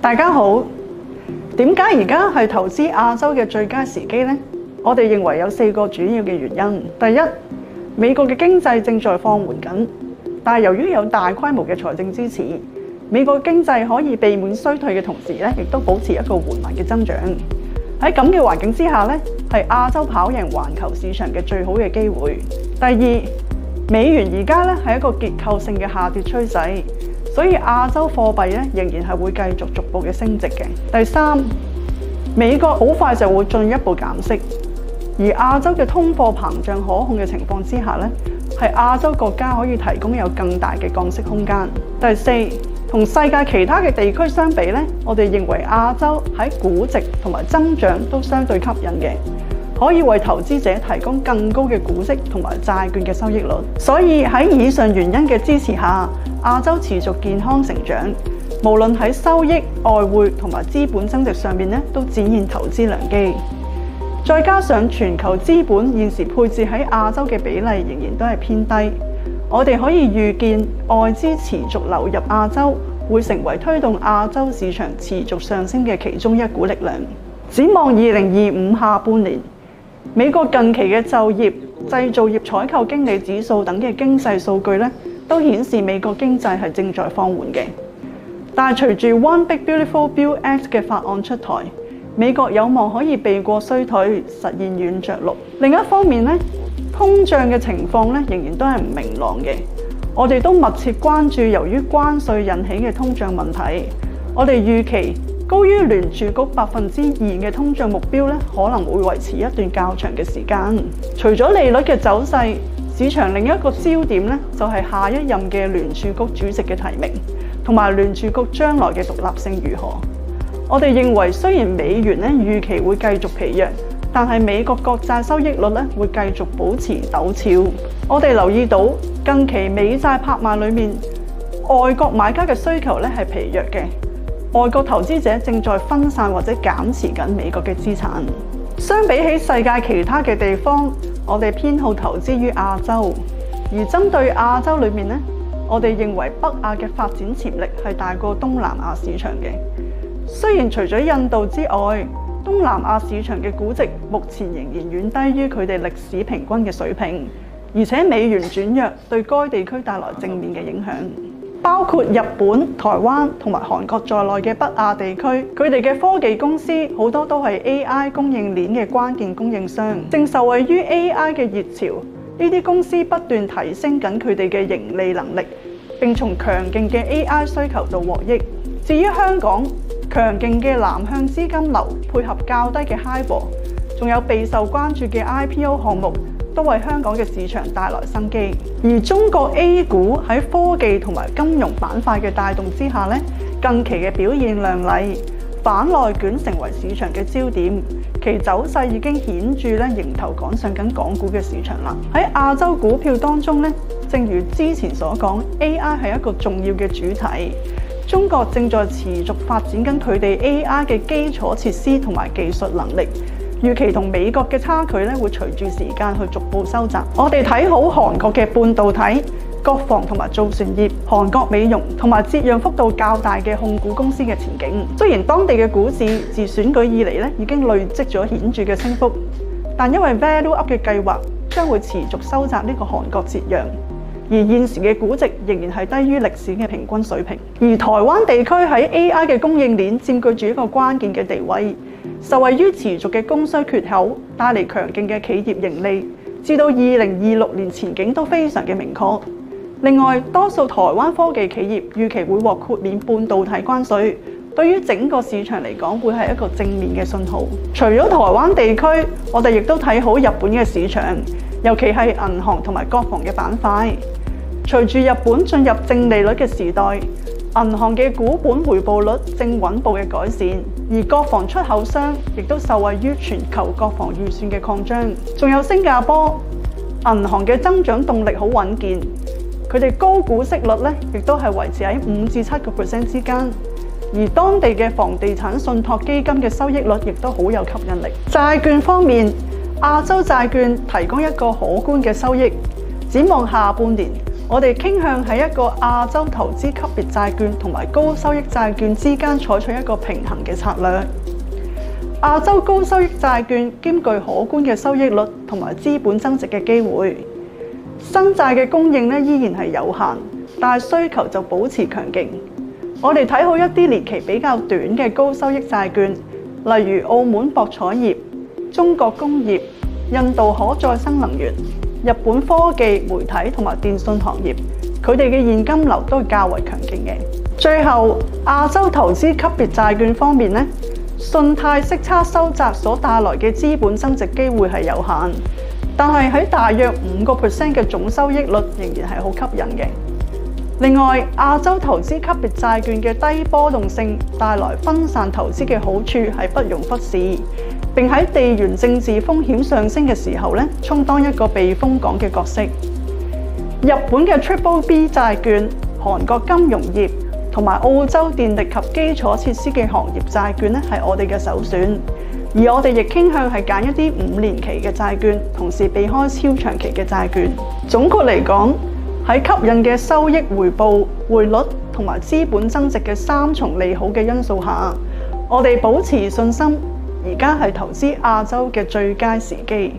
大家好，點解而家係投資亞洲嘅最佳時機呢？我哋認為有4個主要嘅原因。第一，美國嘅經濟正在放緩緊，但係由於有大規模嘅財政支持，美國經濟可以避免衰退嘅同時咧，亦都保持一個緩慢嘅增長。喺咁嘅環境之下咧，係亞洲跑贏環球市場嘅最好嘅機會。第二，美元而家咧係一個結構性嘅下跌趨勢，所以亞洲貨幣咧仍然係會繼續逐步嘅升值嘅。第三，美國好快就會進一步減息，而亞洲嘅通貨膨脹可控嘅情況之下咧，係亞洲國家可以提供有更大嘅降息空間。第四，同世界其他嘅地區相比咧，我哋認為亞洲喺估值同埋增長都相對吸引嘅，可以為投資者提供更高嘅股息同埋債券嘅收益率。所以喺以上原因嘅支持下，亞洲持續健康成長，無論喺收益、外匯同埋資本增值上面咧，都展現投資良機。再加上全球資本現時配置喺亞洲嘅比例仍然都係偏低，我哋可以預見外資持續流入亞洲，會成為推動亞洲市場持續上升嘅其中一股力量。展望2025下半年，美國近期嘅就業、製造業採購經理指數等嘅經濟數據咧，都顯示美國經濟係正在放緩嘅。但係隨住 One Big Beautiful Bill Act 嘅法案出台，美國有望可以避過衰退，實現軟着陸。另一方面咧，通脹嘅情況咧仍然都係唔明朗嘅。我哋都密切關注由於關稅引起嘅通脹問題。我哋預期高於聯儲局2%嘅通脹目標咧，可能會維持一段較長嘅時間。除咗利率嘅走勢，市場另一個焦點咧就係下一任嘅聯儲局主席嘅提名，同埋聯儲局將來嘅獨立性如何。我哋認為雖然美元咧預期會繼續疲弱，但係美國國債收益率咧會繼續保持陡峭。我哋留意到近期美債拍賣裏面，外國買家嘅需求咧係疲弱嘅，外國投資者正在分散或者減持緊美國嘅資產。相比起世界其他嘅地方，我哋偏好投資於亞洲。而針對亞洲裏面咧，我哋認為北亞嘅發展潛力係大過東南亞市場嘅。雖然除咗印度之外，東南亞市場嘅估值目前仍然遠低於佢哋歷史平均嘅水平，而且美元轉弱對該地區帶來正面嘅影響。包括日本、台灣同埋韓國在內嘅北亞地區，佢哋嘅科技公司好多都係 AI 供應鏈嘅關鍵供應商，正受惠於 AI 嘅熱潮，呢啲公司不斷提升緊佢哋嘅盈利能力，並從強勁嘅 AI 需求度獲益。至於香港，強勁嘅南向資金流配合較低嘅 HIBOR， 仲有備受關注嘅 IPO 項目，都為香港嘅市場帶來生機。而中國 A 股喺科技同埋金融板塊嘅帶動之下咧，近期嘅表現亮麗，反內捲成為市場嘅焦點，其走勢已經顯著咧迎頭趕上緊港股嘅市場啦。喺亞洲股票當中咧，正如之前所講 ，AI 係一個重要嘅主題。中國正在持續發展緊佢哋 AI 嘅基礎設施同埋技術能力，預期同美國嘅差距咧會隨住時間去逐步收窄。我哋睇好韓國嘅半導體、國防同埋造船業、韓國美容同埋折讓幅度較大嘅控股公司嘅前景。雖然當地嘅股市自選舉以嚟咧已經累積咗顯著嘅升幅，但因為 Value Up 嘅計劃將會持續收窄呢個韓國折讓。而現時嘅估值仍然係低於歷史嘅平均水平，而台灣地區喺 AI 嘅供應鏈佔據住一個關鍵嘅地位，受惠於持續嘅供需缺口，帶嚟強勁嘅企業盈利，至到2026年前景都非常嘅明確。另外，多數台灣科技企業預期會獲豁免半導體關稅，對於整個市場嚟講會係一個正面嘅信號。除咗台灣地區，我哋亦都睇好日本嘅市場，尤其係銀行同埋國防嘅板塊。隨住日本進入正利率嘅時代，銀行嘅股本回報率正穩步嘅改善，而國防出口商亦都受惠於全球國防預算嘅擴張。仲有新加坡銀行嘅增長動力好穩健，佢哋高股息率咧亦都係維持喺5至7% 之間，而當地嘅房地產信託基金嘅收益率亦都好有吸引力。債券方面，亞洲債券提供一個可觀嘅收益。展望下半年，我哋傾向喺一個亞洲投資級別債券同埋高收益債券之間採取一個平衡嘅策略。亞洲高收益債券兼具可觀嘅收益率同埋資本增值嘅機會，新債嘅供應依然係有限，但係需求就保持強勁。我哋睇好一啲年期比較短嘅高收益債券，例如澳門博彩業、中國工業、印度可再生能源、日本科技、媒體同埋電信行業，佢哋嘅現金流都係較為強勁嘅。最後，亞洲投資級別債券方面信貸息差收窄所帶來嘅資本增值機會係有限，但係喺大約5% 嘅總收益率仍然係好吸引嘅。另外，亞洲投資級別債券嘅低波動性帶來分散投資嘅好處係不容忽視，並喺地緣政治風險上升嘅時候充當一個避風港嘅角色。日本嘅 BBB 債券、韓國金融業同埋澳洲電力及基礎設施嘅行業債券係我哋嘅首選，而我哋亦傾向係揀一啲5年期嘅債券，同時避開超長期嘅債券。總括嚟講，喺吸引嘅收益回報、匯率同埋資本增值嘅3重利好嘅因素下，我哋保持信心，而家係投資亞洲嘅最佳時機。